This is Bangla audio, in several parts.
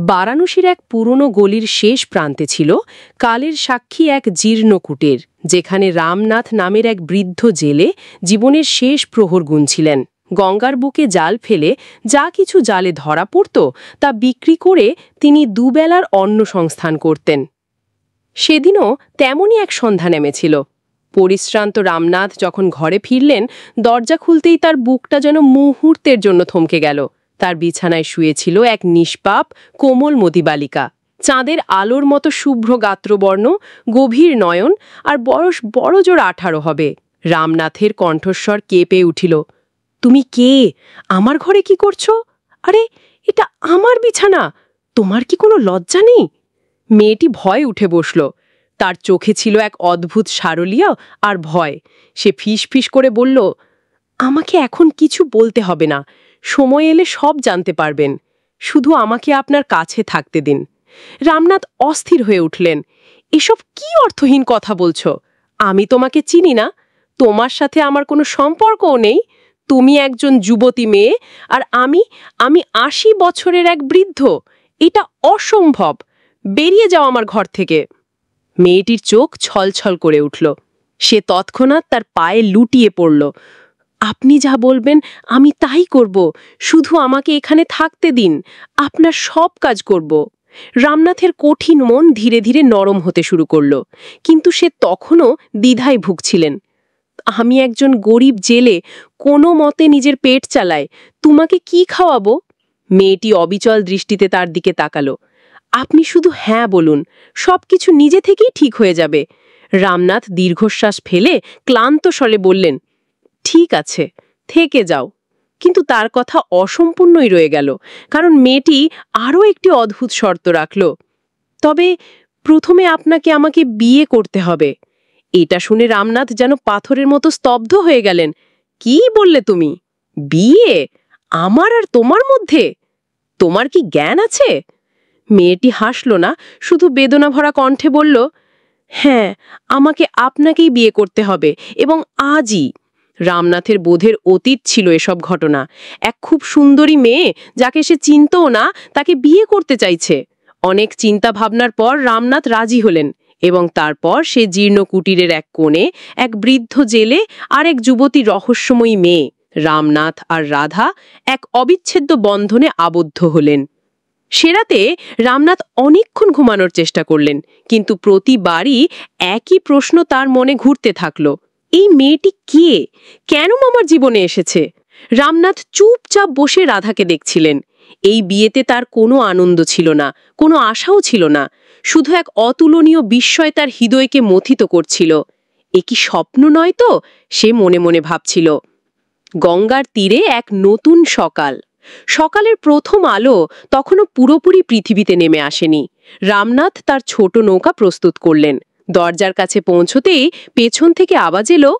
বারাণসীর এক পুরনো গলির শেষ প্রান্তে ছিল কালের সাক্ষী এক জীর্ণ কুটির, যেখানে রামনাথ নামের এক বৃদ্ধ জেলে জীবনের শেষ প্রহর গুনছিলেন। গঙ্গার বুকে জাল ফেলে যা কিছু জালে ধরা পড়ত তা বিক্রি করে তিনি দুবেলার অন্ন সংস্থান করতেন। সেদিনও তেমনই এক সন্ধ্যা নেমেছিল। পরিশ্রান্ত রামনাথ যখন ঘরে ফিরলেন, দরজা খুলতেই তার বুকটা যেন মুহূর্তের জন্য থমকে গেল। তার বিছানায় শুয়েছিল এক নিষ্পাপ কোমল মতি বালিকা। চাঁদের আলোর মতো শুভ্র গাত্রবর্ণ, গভীর নয়ন, আর বয়স বড়জোর 18 হবে। রামনাথের কণ্ঠস্বর কেঁপে উঠিল। তুমি কে? আমার ঘরে কি করছো? আরে, এটা আমার বিছানা। তোমার কি কোনো লজ্জা নেই? মেয়েটি ভয়ে উঠে বসল। তার চোখে ছিল এক অদ্ভুত সারল্য আর ভয়। সে ফিস ফিস করে বলল, আমাকে এখন কিছু বলতে হবে না, সময় এলে সব জানতে পারবেন। শুধু আমাকে আপনার কাছে থাকতে দিন। রামনাথ অস্থির হয়ে উঠলেন। এসব কি অর্থহীন কথা বলছো? আমি তোমাকে চিনি না, তোমার সাথে আমার কোনো সম্পর্কও নেই। তুমি একজন যুবতী মেয়ে, আর আমি 80 বছরের এক বৃদ্ধ। এটা অসম্ভব। বেরিয়ে যাও আমার ঘর থেকে। মেয়েটির চোখ ছলছল করে উঠল। সে তৎক্ষণাৎ তার পায়ে লুটিয়ে পড়ল। আপনি যা বলবেন আমি তাই করব, শুধু আমাকে এখানে থাকতে দিন, আপনার সব কাজ করব। রামনাথের কঠিন মন ধীরে ধীরে নরম হতে শুরু করল, কিন্তু সে তখনও দ্বিধায় ভুগছিলেন। আমি একজন গরিব জেলে, কোনো মতে নিজের পেট চালায়, তোমাকে কি খাওয়াবো? মেয়েটি অবিচল দৃষ্টিতে তার দিকে তাকালো। আপনি শুধু হ্যাঁ বলুন, সবকিছু নিজে থেকেই ঠিক হয়ে যাবে। রামনাথ দীর্ঘশ্বাস ফেলে ক্লান্ত স্বরে বললেন, ঠিক আছে, থেকে যাও। কিন্তু তার কথা অসম্পূর্ণই রয়ে গেল, কারণ মেয়েটি আরও একটি অদ্ভুত শর্ত রাখল। তবে প্রথমে আপনাকে আমাকে বিয়ে করতে হবে। এটা শুনে রামনাথ যেন পাথরের মতো স্তব্ধ হয়ে গেলেন। কি বললে তুমি? বিয়ে? আমার আর তোমার মধ্যে? তোমার কি জ্ঞান আছে? মেয়েটি হাসল না, শুধু বেদনা ভরা কণ্ঠে বলল, হ্যাঁ, আমাকে আপনাকেই বিয়ে করতে হবে, এবং আজই। রামনাথের বোধের অতীত ছিল এসব ঘটনা। এক খুব সুন্দরী মেয়ে, যাকে সে চিনতও না, তাকে বিয়ে করতে চাইছে। অনেক চিন্তা ভাবনার পর রামনাথ রাজি হলেন, এবং তারপর সে জীর্ণ কুটিরের এক কোণে এক বৃদ্ধ জেলে আর এক যুবতী রহস্যময়ী মেয়ে, রামনাথ আর রাধা, এক অবিচ্ছেদ্য বন্ধনে আবদ্ধ হলেন। সে রাতে রামনাথ অনেকক্ষণ ঘুমানোর চেষ্টা করলেন, কিন্তু প্রতিবারই একই প্রশ্ন তার মনে ঘুরতে থাকল। এই মেয়েটি কে? কেন আমার জীবনে এসেছে? রামনাথ চুপচাপ বসে রাধাকে দেখছিলেন। এই বিয়েতে তার কোনো আনন্দ ছিল না, কোনো আশাও ছিল না, শুধু এক অতুলনীয় বিস্ময় তার হৃদয়কে মথিত করছিল। এ কি স্বপ্ন নয় তো? সে মনে মনে ভাবছিল। গঙ্গার তীরে এক নতুন সকাল। সকালের প্রথম আলো তখনও পুরোপুরি পৃথিবীতে নেমে আসেনি। রামনাথ তার ছোট নৌকা প্রস্তুত করলেন। দরজার কাছে পৌঁছতেই পেছন থেকে আওয়াজ এলো,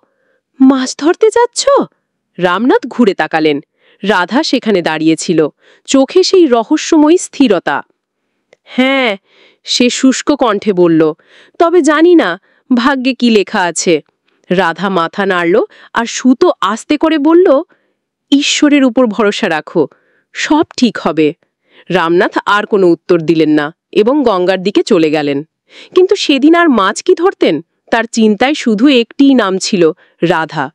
মাছ ধরতে যাচ্ছ? রামনাথ ঘুরে তাকালেন। রাধা সেখানে দাঁড়িয়েছিল, চোখে সেই রহস্যময়ী স্থিরতা। হ্যাঁ, সে শুষ্ক কণ্ঠে বলল, তবে জানি না ভাগ্যে কি লেখা আছে। রাধা মাথা নাড়ল আর সুতো আস্তে করে বলল, ঈশ্বরের উপর ভরসা রাখো, সব ঠিক হবে। রামনাথ আর কোনো উত্তর দিলেন না এবং গঙ্গার দিকে চলে গেলেন। কিন্তু সেদিন আর মাছ কি ধরতেন? তার চিন্তায় শুধু একটিই নাম ছিল, রাধা।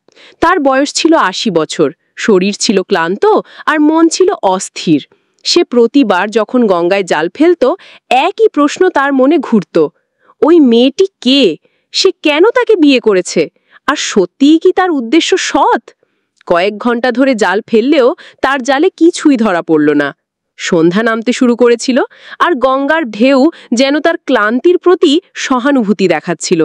তার বয়স ছিল 80 বছর, শরীর ছিল ক্লান্ত আর মন ছিল অস্থির। সে প্রতিবার যখন গঙ্গায় জাল ফেলত, একই প্রশ্ন তার মনে ঘুরত, ওই মেয়েটি কে? সে কেন তাকে বিয়ে করেছে? আর সত্যিই কি তার উদ্দেশ্য সৎ? কয়েক ঘন্টা ধরে জাল ফেললেও তার জালে কিছুই ধরা পড়ল না। সন্ধ্যা নামতে শুরু করেছিল, আর গঙ্গার ঢেউ যেন তার ক্লান্তির প্রতি সহানুভূতি দেখাচ্ছিল।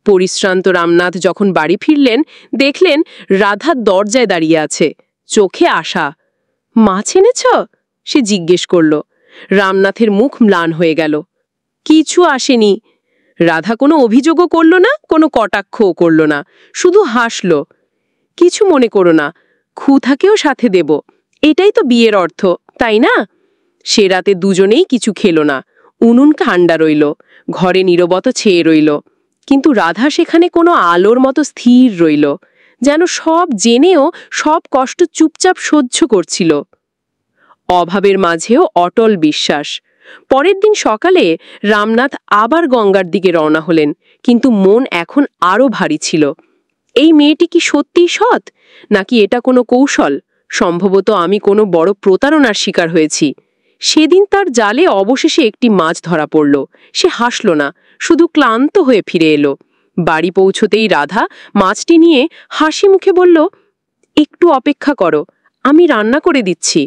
পরিশ্রান্ত রামনাথ যখন বাড়ি ফিরলেন, দেখলেন রাধা দরজায় দাঁড়িয়ে আছে, চোখে আশা। মাছ এনেছ? সে জিজ্ঞেস করল। রামনাথের মুখ ম্লান হয়ে গেল। কিছু আসেনি। রাধা কোনো অভিযোগও করল না, কোনো কটাক্ষও করল না, শুধু হাসল। কিছু মনে করো না, খুঁথাকেও সাথে দেব, এটাই তো বিয়ের অর্থ, তাই না? সে রাতে দুজনেই কিছু খেলো না। উনুন ঠান্ডা রইল, ঘরে নীরবতা ছেয়ে রইল, কিন্তু রাধা সেখানে কোনো আলোর মতো স্থির রইল, যেন সব জেনেও সব কষ্ট চুপচাপ সহ্য করছিল। অভাবের মাঝেও অটল বিশ্বাস। পরের দিন সকালে রামনাথ আবার গঙ্গার দিকে রওনা হলেন, কিন্তু মন এখন আরও ভারী ছিল। এই মেয়েটি কি সত্যিই সৎ, নাকি এটা কোনো কৌশল? সম্ভবত আমি কোনো বড় প্রতারণার শিকার হয়েছি। সেদিন তার জালে অবশেষে একটি মাছ ধরা পড়ল। সে হাসল না, শুধু ক্লান্ত হয়ে ফিরে এলো। বাড়ি পৌঁছতেই রাধা মাছটি নিয়ে হাসি মুখে বলল, একটু অপেক্ষা করো, আমি রান্না করে দিচ্ছি।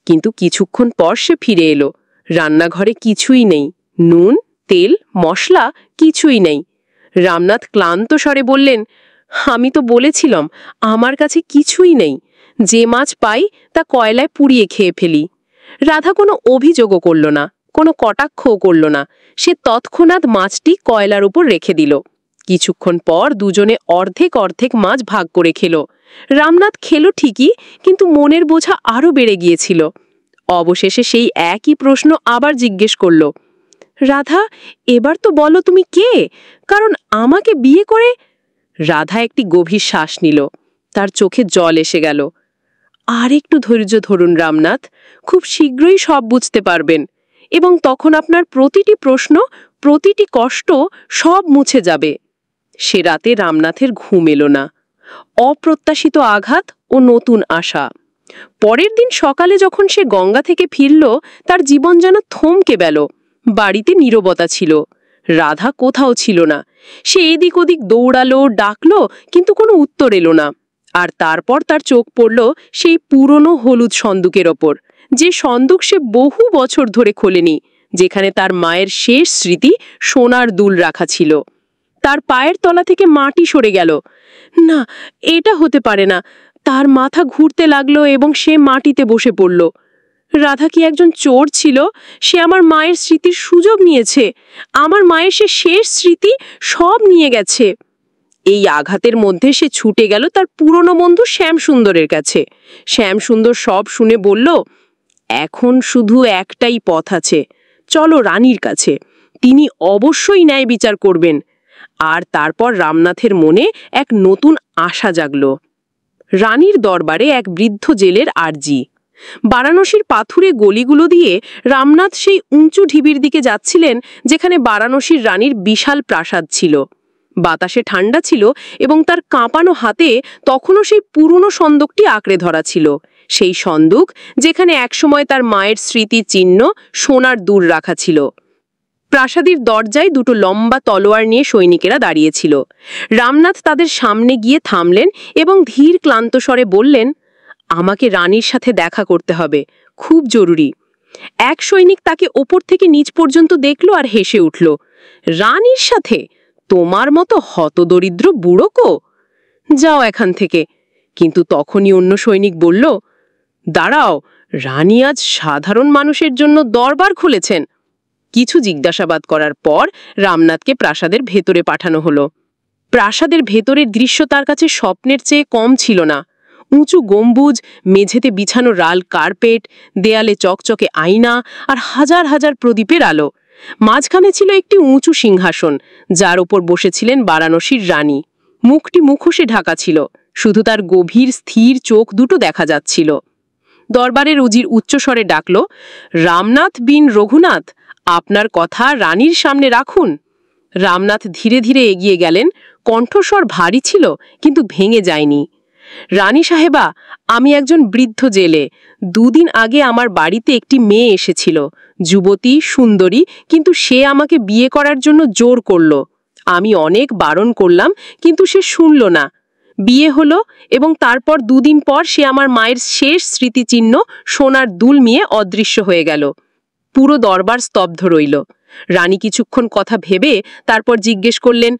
কিন্তু কিছুক্ষণ পর সে ফিরে এলো। রান্নাঘরে কিছুই নেই, নুন, তেল, মশলা কিছুই নেই। রামনাথ ক্লান্ত স্বরে বললেন, আমি তো বলেছিলাম আমার কাছে কিছুই নেই। যে মাছ পাই তা কয়লায় পুড়িয়ে খেয়ে ফেলি। রাধা কোনো অভিযোগও করল না, কোনো কটাক্ষও করল না। সে তৎক্ষণাৎ মাছটি কয়লার উপর রেখে দিল। কিছুক্ষণ পর দুজনে অর্ধেক অর্ধেক মাছ ভাগ করে খেল। রামনাথ খেল ঠিকই, কিন্তু মনের বোঝা আরও বেড়ে গিয়েছিল। অবশেষে সেই একই প্রশ্ন আবার জিজ্ঞেস করল, রাধা, এবার তো বলো তুমি কে? কারণ আমাকে বিয়ে করে... রাধা একটি গভীর শ্বাস নিল। তার চোখে জল এসে গেল। আর একটু ধৈর্য ধরুন রামনাথ, খুব শীঘ্রই সব বুঝতে পারবেন, এবং তখন আপনার প্রতিটি প্রশ্ন, প্রতিটি কষ্ট সব মুছে যাবে। সে রাতে রামনাথের ঘুম এলো না। অপ্রত্যাশিত আঘাত ও নতুন আশা। পরের দিন সকালে যখন সে গঙ্গা থেকে ফিরল, তার জীবন যেন থমকে গেল। বাড়িতে নীরবতা ছিল। রাধা কোথাও ছিল না। সে এদিক ওদিক দৌড়ালো, ডাকলো, কিন্তু কোনো উত্তর এলো না। আর তারপর তার চোখ পড়ল সেই পুরনো হলুদ সন্দুকের ওপর, যে সন্দুক সে বহু বছর ধরে খোলেনি, যেখানে তার মায়ের শেষ স্মৃতি সোনার দুল রাখা ছিল। তার পায়ের তলা থেকে মাটি সরে গেল। না, এটা হতে পারে না। তার মাথা ঘুরতে লাগলো এবং সে মাটিতে বসে পড়ল। রাধা কি একজন চোর ছিল? সে আমার মায়ের স্মৃতির সুযোগ নিয়েছে। আমার মায়ের সে শেষ স্মৃতি সব নিয়ে গেছে। এই আঘাতের মধ্যে সে ছুটে গেল তার পুরনো বন্ধু শ্যামসুন্দরের কাছে। শ্যামসুন্দর সব শুনে বলল, এখন শুধু একটাই পথ আছে, চলো রানীর কাছে, তিনি অবশ্যই ন্যায় বিচার করবেন। আর তারপর রামনাথের মনে এক নতুন আশা জাগল। রানীর দরবারে এক বৃদ্ধ জেলের আর্জি। বারাণসীর পাথুরে গলিগুলো দিয়ে রামনাথ সেই উঁচু ঢিবির দিকে যাচ্ছিলেন, যেখানে বারাণসীর রানীর বিশাল প্রাসাদ ছিল। বাতাসে ঠান্ডা ছিল এবং তার কাঁপানো হাতে তখনও সেই পুরনো সন্দুকটি আঁকড়ে ধরা ছিল। সেই সন্দুক যেখানে একসময় তার মায়ের স্মৃতি চিহ্ন সোনার দুল রাখা ছিল। প্রাসাদের দরজায় দুটো লম্বা তলোয়ার নিয়ে সৈনিকেরা দাঁড়িয়েছিল। রামনাথ তাদের সামনে গিয়ে থামলেন এবং ধীর ক্লান্ত স্বরে বললেন, আমাকে রানীর সাথে দেখা করতে হবে, খুব জরুরি। এক সৈনিক তাকে ওপর থেকে নিচ পর্যন্ত দেখল আর হেসে উঠল। রানীর সাথে? তোমার মতো হতদরিদ্র বুড়োকো? যাও এখান থেকে। কিন্তু তখনই অন্য সৈনিক বলল, দাঁড়াও, রানী আজ সাধারণ মানুষের জন্য দরবার খুলেছেন। কিছু জিজ্ঞাসাবাদ করার পর রামনাথকে প্রাসাদের ভেতরে পাঠানো হলো। প্রাসাদের ভেতরের দৃশ্য তার কাছে স্বপ্নের চেয়ে কম ছিল না। উঁচু গম্বুজ, মেঝেতে বিছানো লাল কার্পেট, দেয়ালে চকচকে আয়না আর হাজার হাজার প্রদীপের আলো। মাঝখানে ছিল একটি উঁচু সিংহাসন, যার ওপর বসেছিলেন বারাণসীর রানী। মুখটি মুখোশে ঢাকা ছিল, শুধু তার গভীর স্থির চোখ দুটো দেখা যাচ্ছিল। দরবারের উজির উচ্চস্বরে ডাকল, রামনাথ বিন রঘুনাথ, আপনার কথা রানীর সামনে রাখুন। রামনাথ ধীরে ধীরে এগিয়ে গেলেন। কণ্ঠস্বর ভারী ছিল, কিন্তু ভেঙে যায়নি। রানী সাহেবা, আমি একজন বৃদ্ধ জেলে। 2 দিন আগে আমার বাড়িতে একটি মেয়ে এসেছিল, যুবতী, সুন্দরী, কিন্তু সে আমাকে বিয়ে করার জন্য জোর করল। আমি অনেক বারণ করলাম, কিন্তু সে শুনল না। বিয়ে হলো এবং তারপর 2 দিন পর সে আমার মায়ের শেষ স্মৃতিচিহ্ন সোনার দুল নিয়ে অদৃশ্য হয়ে গেল। পুরো দরবার স্তব্ধ রইল। রানী কিছুক্ষণ কথা ভেবে তারপর জিজ্ঞেস করলেন,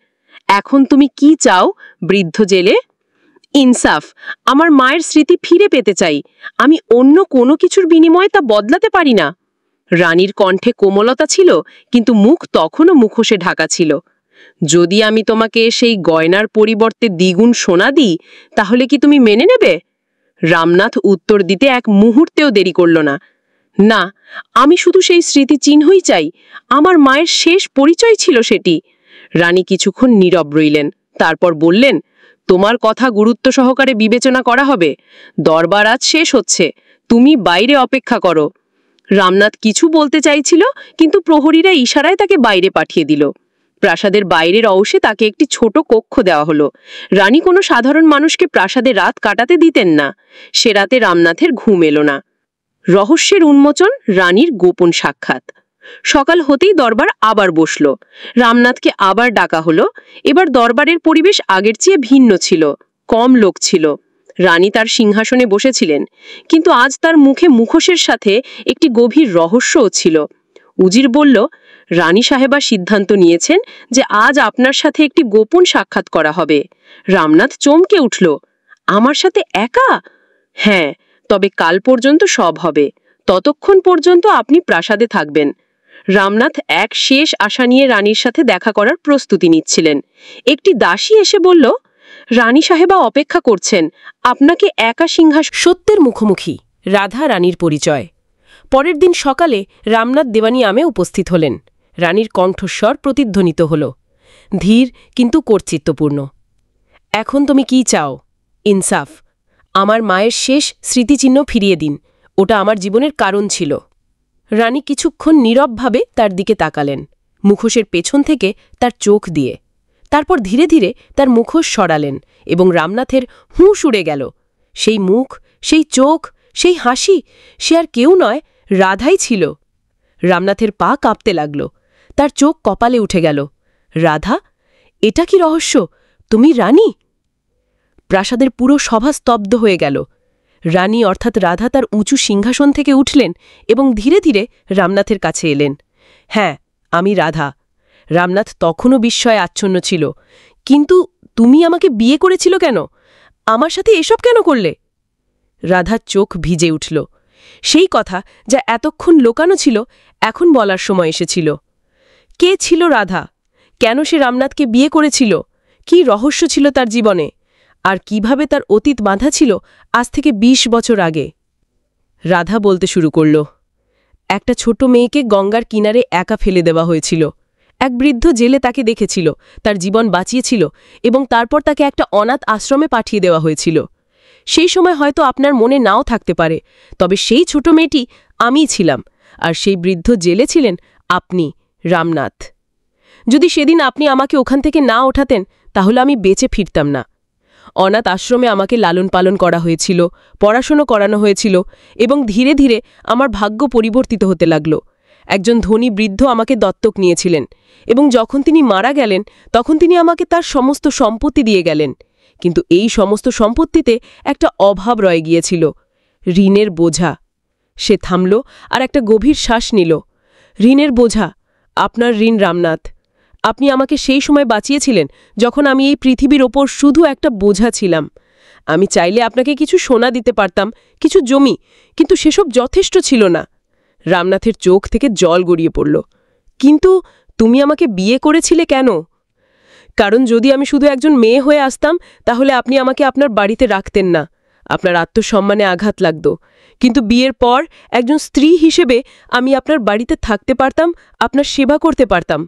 এখন তুমি কি চাও বৃদ্ধ জেলে? ইনসাফ। আমার মায়ের স্মৃতি ফিরে পেতে চাই। আমি অন্য কোনো কিছুর বিনিময়ে তা বদলাতে পারি না। রানীর কণ্ঠে কোমলতা ছিল, কিন্তু মুখ তখনও মুখোশে ঢাকা ছিল। যদি আমি তোমাকে সেই গয়নার পরিবর্তে দ্বিগুণ সোনা দিই, তাহলে কি তুমি মেনে নেবে? রামনাথ উত্তর দিতে এক মুহূর্তেও দেরি করল না। না, আমি শুধু সেই স্মৃতিচিহ্নই চাই। আমার মায়ের শেষ পরিচয় ছিল সেটি। রানী কিছুক্ষণ নীরব রইলেন, তারপর বললেন, তোমার কথা গুরুত্ব সহকারে বিবেচনা করা হবে। দরবার আজ শেষ হচ্ছে, তুমি বাইরে অপেক্ষা করো। রামনাথ কিছু বলতে চাইছিল, কিন্তু প্রহরীরা ইশারায় তাকে বাইরে পাঠিয়ে দিল। প্রাসাদের বাইরের অংশে তাকে একটি ছোট কক্ষ দেওয়া হলো। রানী কোনো সাধারণ মানুষকে প্রাসাদে রাত কাটাতে দিতেন না। সে রাতে রামনাথের ঘুম এলো না। রহস্যের উন্মোচন, রানীর গোপন সাক্ষাৎ। সকাল হতেই দরবার আবার বসল। রামনাথকে আবার ডাকা হলো। এবার দরবারের পরিবেশ আগের চেয়ে ভিন্ন ছিল, কম লোক ছিল। রানী তার সিংহাসনে বসেছিলেন, কিন্তু আজ তার মুখে মুখোশের সাথে একটি গভীর রহস্যও ছিল। উজির বলল, রানী সাহেবা সিদ্ধান্ত নিয়েছেন যে আজ আপনার সাথে একটি গোপন সাক্ষাৎ করা হবে। রামনাথ চমকে উঠল। আমার সাথে একা? হ্যাঁ, তবে কাল পর্যন্ত সব হবে। ততক্ষণ পর্যন্ত আপনি প্রাসাদে থাকবেন। রামনাথ এক শেষ আশা নিয়ে রানীর সাথে দেখা করার প্রস্তুতি নিচ্ছিলেন। একটি দাসী এসে বলল, রানী সাহেবা অপেক্ষা করছেন, আপনাকে একা সিংহাসন। সত্যের মুখোমুখি রাধা রানীর পরিচয়। পরের দিন সকালে রামনাথ দেওয়ানিয়ামে উপস্থিত হলেন। রানীর কণ্ঠস্বর প্রতিধ্বনিত হল, ধীর কিন্তু কর্তৃত্বপূর্ণ। এখন তুমি কি চাও? ইনসাফ। আমার মায়ের শেষ স্মৃতিচিহ্ন ফিরিয়ে দিন, ওটা আমার জীবনের কারণ ছিল। রানী কিছুক্ষণ নীরবভাবে তার দিকে তাকালেন, মুখোশের পেছন থেকে তার চোখ দিয়ে। তারপর ধীরে ধীরে তার মুখোশ সরালেন এবং রামনাথের হুঁশ উড়ে গেল। সেই মুখ, সেই চোখ, সেই হাসি, সে আর কেউ নয়, রাধাই ছিল। রামনাথের পা কাঁপতে লাগল, তার চোখ কপালে উঠে গেল। রাধা? এটা কি রহস্য? তুমি রানী? প্রাসাদের পুরো সভা স্তব্ধ হয়ে গেল। রানী অর্থাৎ রাধা তার উঁচু সিংহাসন থেকে উঠলেন এবং ধীরে ধীরে রামনাথের কাছে এলেন। হ্যাঁ, আমি রাধা। রামনাথ তখনও বিস্ময়ে আচ্ছন্ন ছিল। কিন্তু তুমি আমাকে বিয়ে করেছিল কেন? আমার সাথে এসব কেন করলে? রাধার চোখ ভিজে উঠল। সেই কথা যা এতক্ষণ লোকানো ছিল, এখন বলার সময় এসেছিল। কে ছিল রাধা? কেন সে রামনাথকে বিয়ে করেছিল? কি রহস্য ছিল তার জীবনে? আর কিভাবে তার অতীত বাঁধা ছিল আজ থেকে ২০ বছর আগে? রাধা বলতে শুরু করল, একটা ছোট মেয়েকে গঙ্গার কিনারে একা ফেলে দেওয়া হয়েছিল। এক বৃদ্ধ জেলে তাকে দেখেছিল, তার জীবন বাঁচিয়েছিল এবং তারপর তাকে একটা অনাথ আশ্রমে পাঠিয়ে দেওয়া হয়েছিল। সেই সময় হয়তো আপনার মনে নাও থাকতে পারে, তবে সেই ছোট মেয়েটি আমিই ছিলাম, আর সেই বৃদ্ধ জেলে ছিলেন আপনি, রামনাথ। যদি সেদিন আপনি আমাকে ওখান থেকে না ওঠাতেন, তাহলে আমি বেঁচে ফিরতাম না। অনাথ আশ্রমে আমাকে লালন পালন করা হয়েছিল, পড়াশোনা করানো হয়েছিল এবং ধীরে ধীরে আমার ভাগ্য পরিবর্তিত হতে লাগল। একজন ধনী বৃদ্ধ আমাকে দত্তক নিয়েছিলেন এবং যখন তিনি মারা গেলেন, তখন তিনি আমাকে তার সমস্ত সম্পত্তি দিয়ে গেলেন। কিন্তু এই সমস্ত সম্পত্তিতে একটা অভাব রয়ে গিয়েছিল, ঋণের বোঝা। সে থামল আর একটা গভীর শ্বাস নিল। ঋণের বোঝা? আপনার ঋণ রামনাথ। আপনি আমাকে সেই সময় বাঁচিয়েছিলেন যখন আমি এই পৃথিবীর ওপর শুধু একটা বোঝা ছিলাম। আমি চাইলে আপনাকে কিছু সোনা দিতে পারতাম, কিছু জমি, কিন্তু সেসব যথেষ্ট ছিল না। রামনাথের চোখ থেকে জল গড়িয়ে পড়ল। কিন্তু তুমি আমাকে বিয়ে করেছিলে কেন? কারণ যদি আমি শুধু একজন মেয়ে হয়ে আসতাম, তাহলে আপনি আমাকে আপনার বাড়িতে রাখতেন না, আপনার আত্মসম্মানে আঘাত লাগত। কিন্তু বিয়ের পর একজন স্ত্রী হিসেবে আমি আপনার বাড়িতে থাকতে পারতাম, আপনার সেবা করতে পারতাম।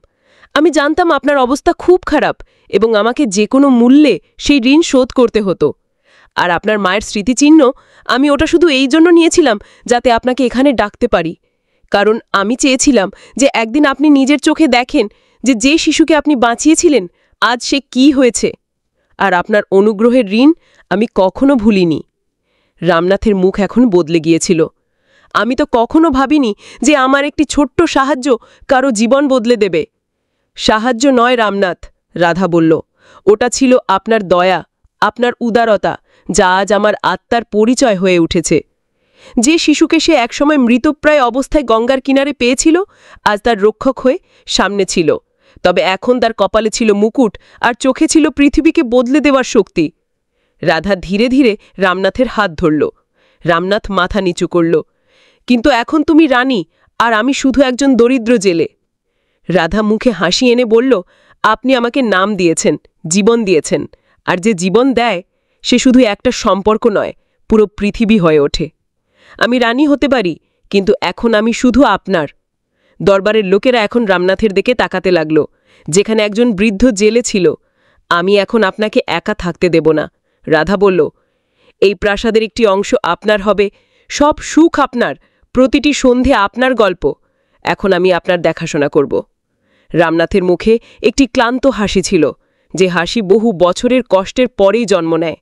আমি জানতাম আপনার অবস্থা খুব খারাপ এবং আমাকে যে কোনো মূল্যে সেই ঋণ শোধ করতে হতো। আর আপনার মায়ের স্মৃতিচিহ্ন, আমি ওটা শুধু এই জন্য নিয়েছিলাম যাতে আপনাকে এখানে ডাকতে পারি। কারণ আমি চেয়েছিলাম যে একদিন আপনি নিজের চোখে দেখেন যে যে শিশুকে আপনি বাঁচিয়েছিলেন আজ সে কি হয়েছে। আর আপনার অনুগ্রহের ঋণ আমি কখনো ভুলিনি। রামনাথের মুখ এখন বদলে গিয়েছিল। আমি তো কখনো ভাবিনি যে আমার একটি ছোট্ট সাহায্য কারো জীবন বদলে দেবে। সাহায্য নয় রামনাথ, রাধা বলল, ওটা ছিল আপনার দয়া, আপনার উদারতা, যা আজ আমার আত্মার পরিচয় হয়ে উঠেছে। যে শিশুকে সে একসময় মৃতপ্রায় অবস্থায় গঙ্গার কিনারে পেয়েছিল, আজ তার রক্ষক হয়ে সামনে ছিল। তবে এখন তার কপালে ছিল মুকুট আর চোখে ছিল পৃথিবীকে বদলে দেওয়ার শক্তি। রাধা ধীরে ধীরে রামনাথের হাত ধরল। রামনাথ মাথা নিচু করল। কিন্তু এখন তুমি রানী আর আমি শুধু একজন দরিদ্র জেলে। রাধা মুখে হাসি এনে বলল, আপনি আমাকে নাম দিয়েছেন, জীবন দিয়েছেন, আর যে জীবন দেয় সে শুধু একটা সম্পর্ক নয়, পুরো পৃথিবী হয়ে ওঠে। আমি রানী হতে পারি, কিন্তু এখন আমি শুধু আপনার। দরবারের লোকেরা এখন রামনাথের দিকে তাকাতে লাগল, যেখানে একজন বৃদ্ধ জেলে ছিল। আমি এখন আপনাকে একা থাকতে দেব না, রাধা বলল। এই প্রাসাদের একটি অংশ আপনার হবে, সব সুখ আপনার, প্রতিটি সন্ধে আপনার গল্প। এখন আমি আপনার দেখাশোনা করব। রামনাথের মুখে একটি ক্লান্ত হাসি ছিল, যে হাসি বহু বছরের কষ্টের পরেই জন্ম নেয়।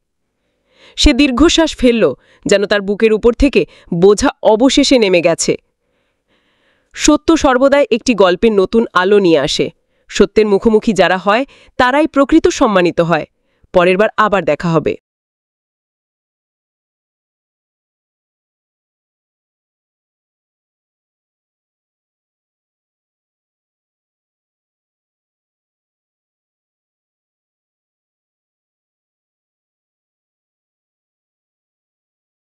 সে দীর্ঘশ্বাস ফেলল, যেন তার বুকের উপর থেকে বোঝা অবশেষে নেমে গেছে। সত্য সর্বদাই একটি গল্পের নতুন আলো নিয়ে আসে। সত্যের মুখোমুখি যারা হয় তারাই প্রকৃত সম্মানিত হয়। পরের বার আবার দেখা হবে।